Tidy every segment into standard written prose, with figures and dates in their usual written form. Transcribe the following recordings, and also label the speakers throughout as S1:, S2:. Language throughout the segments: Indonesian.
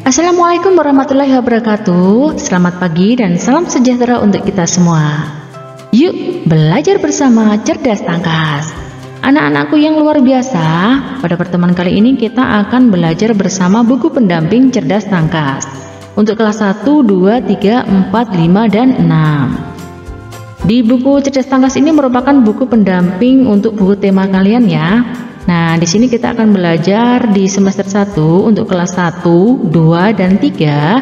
S1: Assalamualaikum warahmatullahi wabarakatuh. Selamat pagi dan salam sejahtera untuk kita semua. Yuk belajar bersama Cerdas Tangkas. Anak-anakku yang luar biasa, pada pertemuan kali ini kita akan belajar bersama buku pendamping Cerdas Tangkas untuk kelas 1, 2, 3, 4, 5, dan 6. Di buku Cerdas Tangkas ini merupakan buku pendamping untuk buku tema kalian ya. Nah, di sini kita akan belajar di semester 1 untuk kelas 1, 2, dan 3.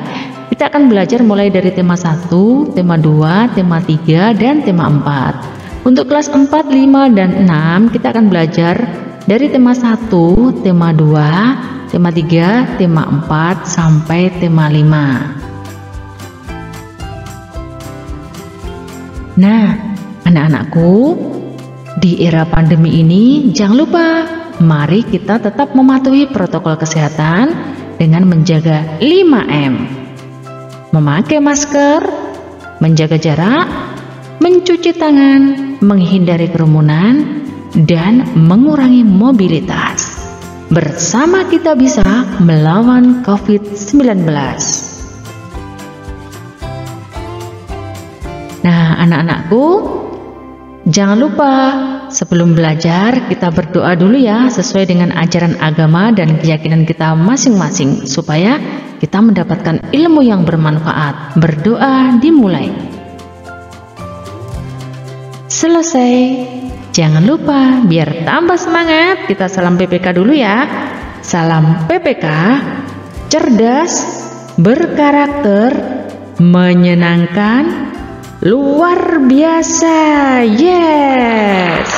S1: Kita akan belajar mulai dari tema 1, tema 2, tema 3, dan tema 4. Untuk kelas 4, 5, dan 6 kita akan belajar dari tema 1, tema 2, tema 3, tema 4, sampai tema 5. Nah, anak-anakku, di era pandemi ini jangan lupa, mari kita tetap mematuhi protokol kesehatan dengan menjaga 5M. Memakai masker, menjaga jarak, mencuci tangan, menghindari kerumunan, dan mengurangi mobilitas. Bersama kita bisa melawan COVID-19. Nah, anak-anakku, jangan lupa sebelum belajar kita berdoa dulu ya, sesuai dengan ajaran agama dan keyakinan kita masing-masing, supaya kita mendapatkan ilmu yang bermanfaat. Berdoa dimulai. Selesai. Jangan lupa, biar tambah semangat, kita salam PPK dulu ya. Salam PPK, cerdas, berkarakter, menyenangkan, luar biasa. Yes.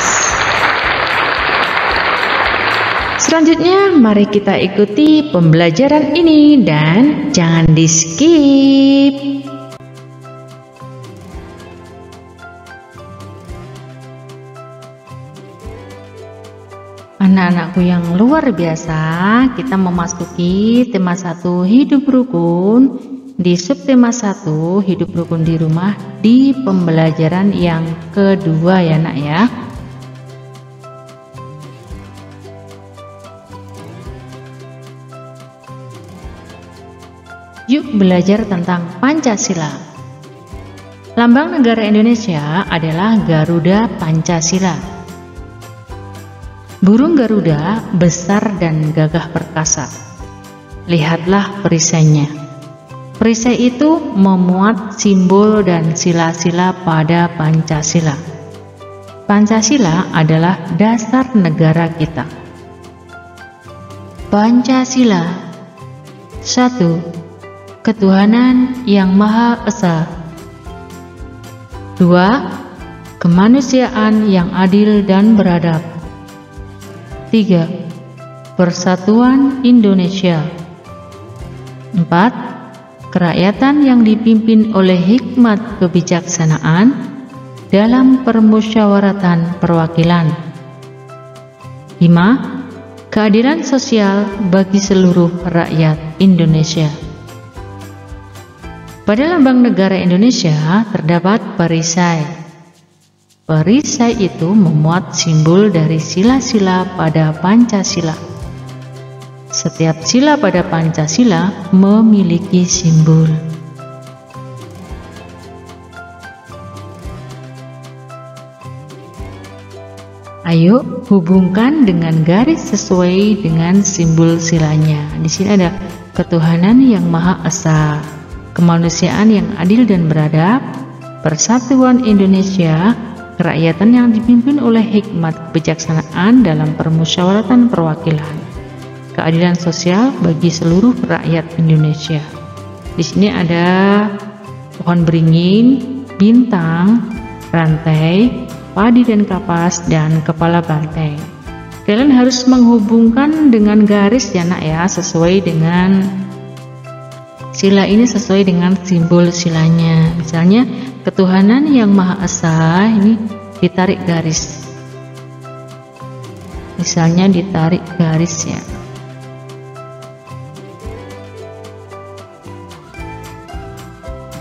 S1: Selanjutnya mari kita ikuti pembelajaran ini dan jangan di skip. Anak-anakku yang luar biasa, kita memasuki tema 1 hidup rukun. Di subtema 1 hidup rukun di rumah di pembelajaran yang kedua ya nak ya. Yuk belajar tentang Pancasila. Lambang negara Indonesia adalah Garuda Pancasila. Burung Garuda besar dan gagah perkasa. Lihatlah perisainya. Perisai itu memuat simbol dan sila-sila pada Pancasila. Pancasila adalah dasar negara kita. Pancasila. 1. Ketuhanan yang Maha Esa. 2. Kemanusiaan yang adil dan beradab. 3. Persatuan Indonesia. 4. Kerakyatan yang dipimpin oleh hikmat kebijaksanaan dalam permusyawaratan perwakilan. 5. Keadilan sosial bagi seluruh rakyat Indonesia. Pada lambang negara Indonesia terdapat perisai. Perisai itu memuat simbol dari sila-sila pada Pancasila. Setiap sila pada Pancasila memiliki simbol. Ayo hubungkan dengan garis sesuai dengan simbol silanya. Di sini ada ketuhanan yang Maha Esa, kemanusiaan yang adil dan beradab, persatuan Indonesia, kerakyatan yang dipimpin oleh hikmat kebijaksanaan dalam permusyawaratan perwakilan, keadilan sosial bagi seluruh rakyat Indonesia. Di sini ada pohon beringin, bintang, rantai, padi dan kapas, dan kepala banteng. Kalian harus menghubungkan dengan garis ya nak ya, sesuai dengan sila ini, sesuai dengan simbol silanya. Misalnya ketuhanan yang Maha Esa ini ditarik garis. Misalnya ditarik garis ya.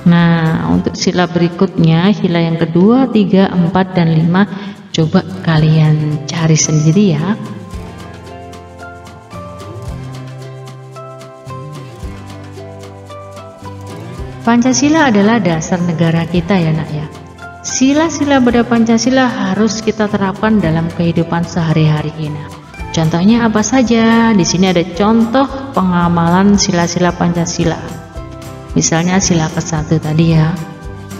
S1: Nah, untuk sila berikutnya, sila yang kedua, 3, 4, dan 5, coba kalian cari sendiri ya. Pancasila adalah dasar negara kita ya nak ya. Sila-sila pada Pancasila harus kita terapkan dalam kehidupan sehari-hari ini. Contohnya apa saja? Di sini ada contoh pengamalan sila-sila Pancasila. Misalnya sila ke-1 tadi ya.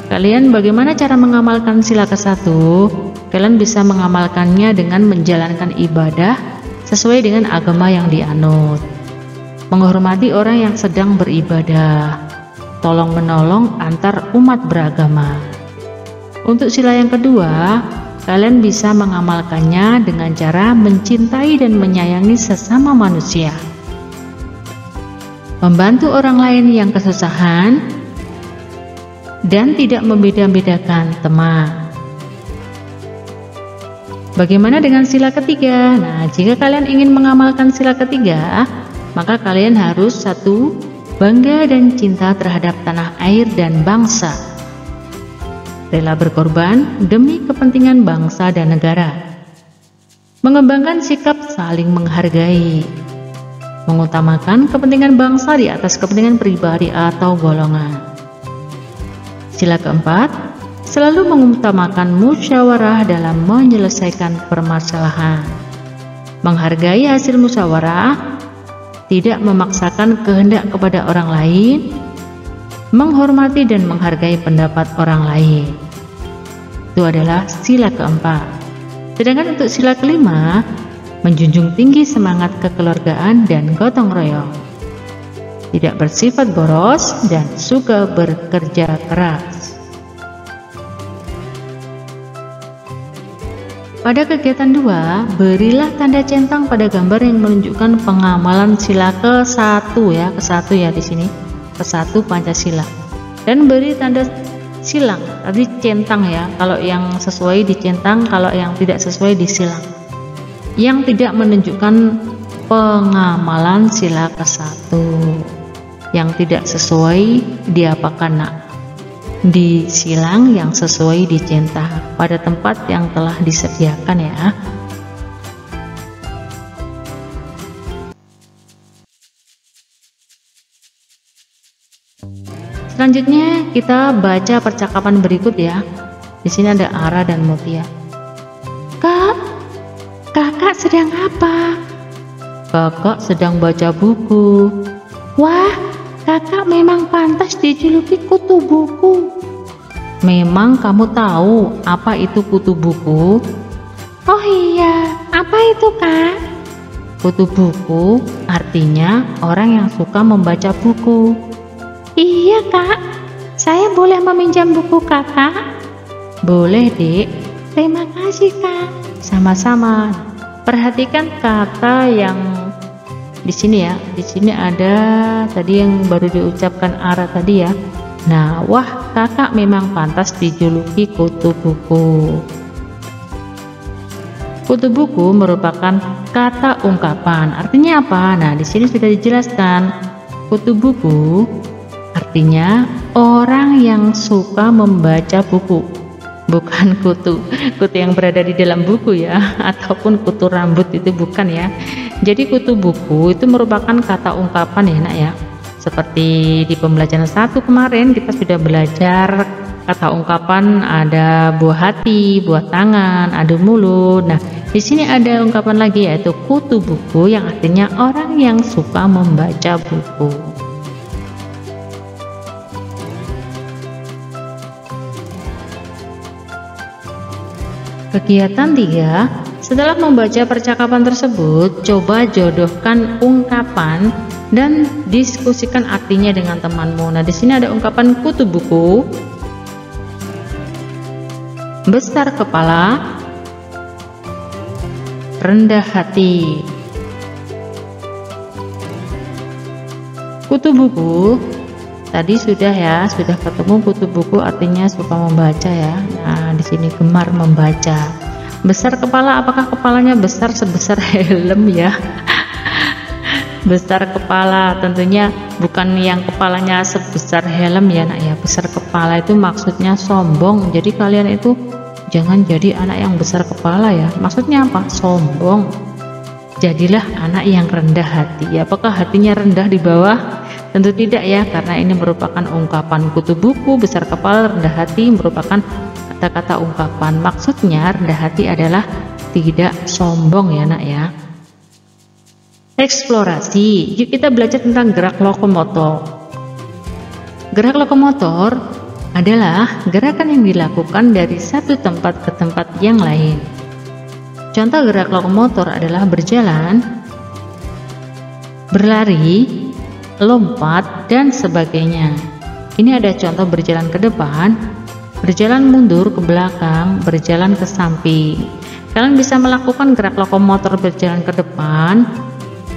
S1: Kalian bagaimana cara mengamalkan sila ke-1? Kalian bisa mengamalkannya dengan menjalankan ibadah sesuai dengan agama yang dianut. Menghormati orang yang sedang beribadah. Tolong menolong antar umat beragama. Untuk sila yang kedua, kalian bisa mengamalkannya dengan cara mencintai dan menyayangi sesama manusia. Membantu orang lain yang kesusahan dan tidak membeda-bedakan teman. Bagaimana dengan sila ketiga? Nah, jika kalian ingin mengamalkan sila ketiga, maka kalian harus 1. Bangga dan cinta terhadap tanah air dan bangsa. Rela berkorban demi kepentingan bangsa dan negara. Mengembangkan sikap saling menghargai. Mengutamakan kepentingan bangsa di atas kepentingan pribadi atau golongan. Sila keempat, selalu mengutamakan musyawarah dalam menyelesaikan permasalahan. Menghargai hasil musyawarah, tidak memaksakan kehendak kepada orang lain, menghormati dan menghargai pendapat orang lain. Itu adalah sila keempat. Sedangkan untuk sila kelima, menjunjung tinggi semangat kekeluargaan dan gotong royong. Tidak bersifat boros dan suka bekerja keras. Pada kegiatan 2, berilah tanda centang pada gambar yang menunjukkan pengamalan sila ke-1 ya, ke-1 ya di sini, ke-1 Pancasila. Dan beri tanda silang, tadi centang ya, kalau yang sesuai dicentang, kalau yang tidak sesuai disilang. Yang tidak menunjukkan pengamalan sila ke-1. Yang tidak sesuai diapakan nak? Disilang, yang sesuai dicentang pada tempat yang telah disediakan ya. Selanjutnya kita baca percakapan berikut ya. Di sini ada Ara dan Mutia. Kak, kakak sedang apa? Kakak sedang baca buku. Wah, kakak memang pantas dijuluki kutu buku. Memang kamu tahu apa itu kutu buku? Oh iya, apa itu kak? Kutu buku artinya orang yang suka membaca buku. Iya kak, saya boleh meminjam buku kakak? Boleh dek, terima kasih kak. Sama-sama. Perhatikan kata yang di sini ya. Di sini ada tadi yang baru diucapkan Ara tadi ya. Nah, wah kakak memang pantas dijuluki kutu buku. Kutu buku merupakan kata ungkapan. Artinya apa? Nah, di sini sudah dijelaskan. Kutu buku artinya orang yang suka membaca buku, bukan kutu yang berada di dalam buku ya, ataupun kutu rambut itu bukan ya. Jadi kutu buku itu merupakan kata ungkapan ya nak ya. Seperti di pembelajaran 1 kemarin kita sudah belajar kata ungkapan, ada buah hati, buah tangan, adu mulut. Nah, di sini ada ungkapan lagi yaitu kutu buku yang artinya orang yang suka membaca buku. Kegiatan 3, setelah membaca percakapan tersebut, coba jodohkan ungkapan dan diskusikan artinya dengan temanmu. Nah, di sini ada ungkapan kutu buku, besar kepala, rendah hati. Kutu buku tadi sudah ya, sudah ketemu kutu buku artinya suka membaca ya. Nah, di sini gemar membaca. Besar kepala, apakah kepalanya besar sebesar helm ya? Besar kepala tentunya bukan yang kepalanya sebesar helm ya nak ya, Besar kepala itu maksudnya sombong. Jadi kalian itu jangan jadi anak yang besar kepala ya. Maksudnya apa? Sombong. Jadilah anak yang rendah hati. Apakah hatinya rendah di bawah? Tentu tidak ya, karena ini merupakan ungkapan kutu buku. Besar kepala rendah hati merupakan kata-kata ungkapan. Maksudnya rendah hati adalah tidak sombong ya nak ya. Eksplorasi. Yuk kita belajar tentang gerak lokomotor. Gerak lokomotor adalah gerakan yang dilakukan dari satu tempat ke tempat yang lain. Contoh gerak lokomotor adalah berjalan, berlari, lompat, dan sebagainya. Ini ada contoh berjalan ke depan, berjalan mundur ke belakang, berjalan ke samping. Kalian bisa melakukan gerak lokomotor berjalan ke depan,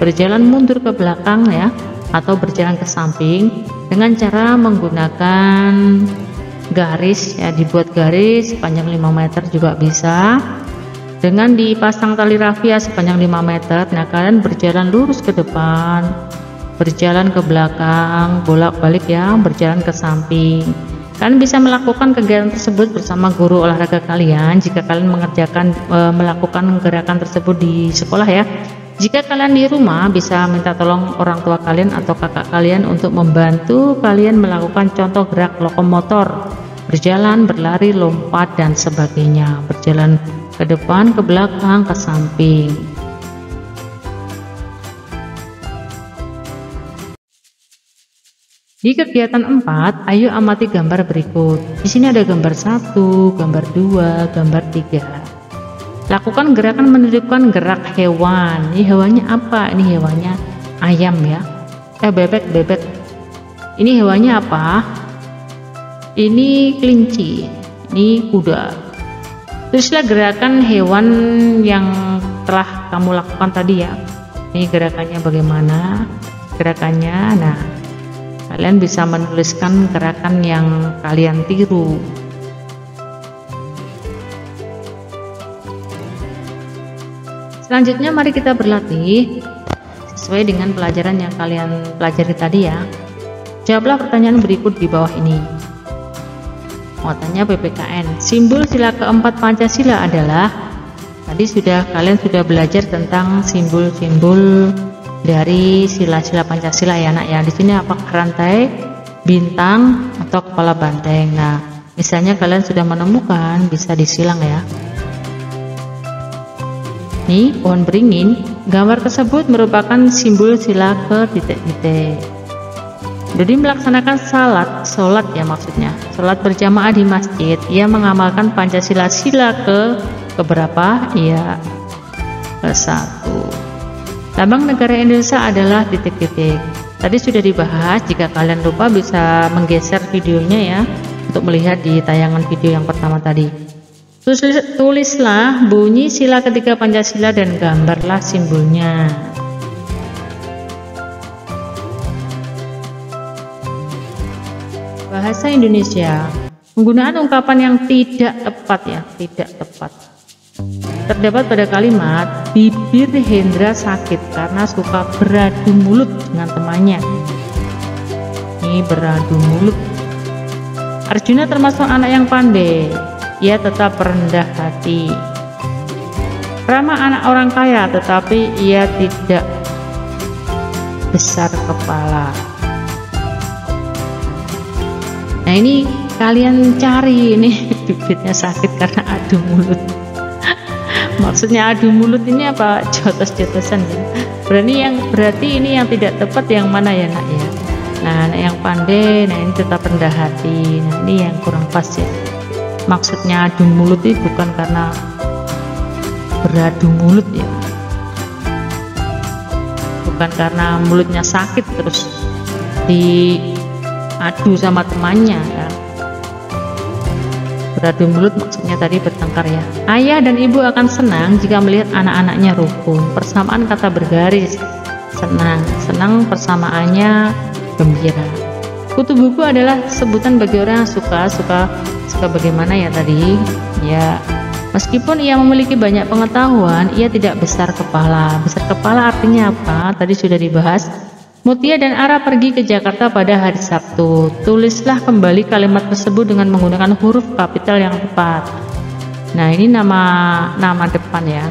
S1: berjalan mundur ke belakang ya, atau berjalan ke samping dengan cara menggunakan garis ya, dibuat garis sepanjang 5 meter juga bisa, dengan dipasang tali rafia sepanjang 5 meter. Nah, kalian berjalan lurus ke depan, berjalan ke belakang, bolak-balik ya, berjalan ke samping. Kalian bisa melakukan kegiatan tersebut bersama guru olahraga kalian jika kalian melakukan gerakan tersebut di sekolah ya. Jika kalian di rumah, bisa minta tolong orang tua kalian atau kakak kalian untuk membantu kalian melakukan contoh gerak lokomotor, berjalan, berlari, lompat, dan sebagainya. Berjalan ke depan, ke belakang, ke samping. Di kegiatan 4, ayo amati gambar berikut. Di sini ada gambar 1, gambar 2, gambar 3. Lakukan gerakan menunjukkan gerak hewan. Ini hewannya apa? Ini hewannya ayam ya. Bebek. Ini hewannya apa? Ini kelinci. Ini kuda. Teruslah gerakan hewan yang telah kamu lakukan tadi ya. Ini gerakannya bagaimana? Gerakannya, nah, kalian bisa menuliskan gerakan yang kalian tiru. Selanjutnya mari kita berlatih sesuai dengan pelajaran yang kalian pelajari tadi ya. Jawablah pertanyaan berikut di bawah ini. Muatannya PPKN. Simbol sila keempat Pancasila adalah, tadi kalian sudah belajar tentang simbol-simbol dari sila-sila Pancasila ya nak ya. Di sini apakah rantai, bintang, atau kepala banteng. Nah, misalnya kalian sudah menemukan, bisa disilang ya. Nih, pohon beringin. Gambar tersebut merupakan simbol sila ke titik-titik. Jadi melaksanakan sholat ya maksudnya. Sholat berjamaah di masjid. Ia mengamalkan Pancasila sila ke keberapa? Iya, ke-1. Lambang negara Indonesia adalah titik-titik. Tadi sudah dibahas. Jika kalian lupa bisa menggeser videonya ya, untuk melihat di tayangan video yang pertama tadi. Tulislah bunyi sila ketiga Pancasila dan gambarlah simbolnya. Bahasa Indonesia. Penggunaan ungkapan yang tidak tepat ya, tidak tepat. Terdapat pada kalimat, bibir Hendra sakit karena suka beradu mulut dengan temannya. Ini beradu mulut. Arjuna termasuk anak yang pandai. Ia tetap rendah hati. Rama anak orang kaya, tetapi ia tidak besar kepala. Nah, ini kalian cari ini bibirnya sakit karena adu mulut. Maksudnya adu mulut ini apa? Jotos-jotosan ya. Berarti ini yang tidak tepat yang mana ya nak ya? Nah, anak yang pandai, nah ini tetap rendah hati. Nah, ini yang kurang pas ya. Maksudnya adu mulut itu bukan karena beradu mulut ya, bukan karena mulutnya sakit terus diadu sama temannya ya. Beradu mulut maksudnya tadi bertengkar ya. Ayah dan ibu akan senang jika melihat anak-anaknya rukun. Persamaan kata bergaris, senang persamaannya gembira. Kutu buku adalah sebutan bagi orang yang suka bagaimana ya tadi ya. Meskipun ia memiliki banyak pengetahuan, ia tidak besar kepala. Besar kepala artinya apa? Tadi sudah dibahas, Mutia dan Ara pergi ke Jakarta pada hari Sabtu. Tulislah kembali kalimat tersebut dengan menggunakan huruf kapital yang tepat. Nah, ini nama depan ya.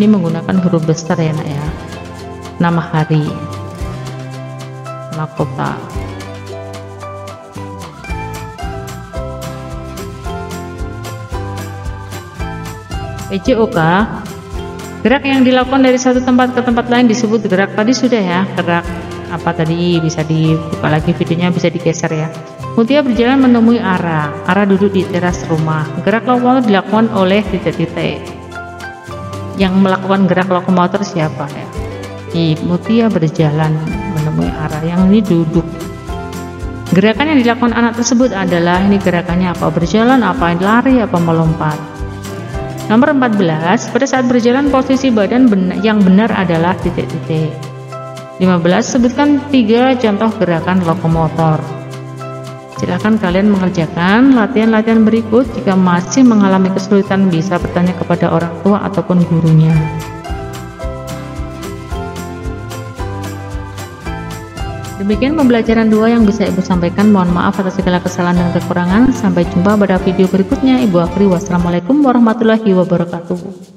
S1: Ini menggunakan huruf besar ya nak ya. Nama hari, nama kota. PJOK, gerak yang dilakukan dari satu tempat ke tempat lain disebut gerak. Tadi sudah ya, gerak apa tadi, bisa dibuka lagi videonya, bisa digeser ya. Mutia berjalan menemui Ara. Ara duduk di teras rumah. Gerak lokomotor dilakukan oleh titik-titik. Yang melakukan gerak lokomotor siapa ya? Mutia berjalan menemui Ara, yang ini duduk. Gerakan yang dilakukan anak tersebut adalah, ini gerakannya apa? Berjalan, apa lari, apa melompat. Nomor 14, pada saat berjalan posisi badan yang benar adalah titik-titik. 15, sebutkan 3 contoh gerakan lokomotor. Silahkan kalian mengerjakan latihan-latihan berikut. Jika masih mengalami kesulitan, bisa bertanya kepada orang tua ataupun gurunya. Demikian pembelajaran 2 yang bisa Ibu sampaikan. Mohon maaf atas segala kesalahan dan kekurangan. Sampai jumpa pada video berikutnya. Ibu akhiri, wassalamualaikum warahmatullahi wabarakatuh.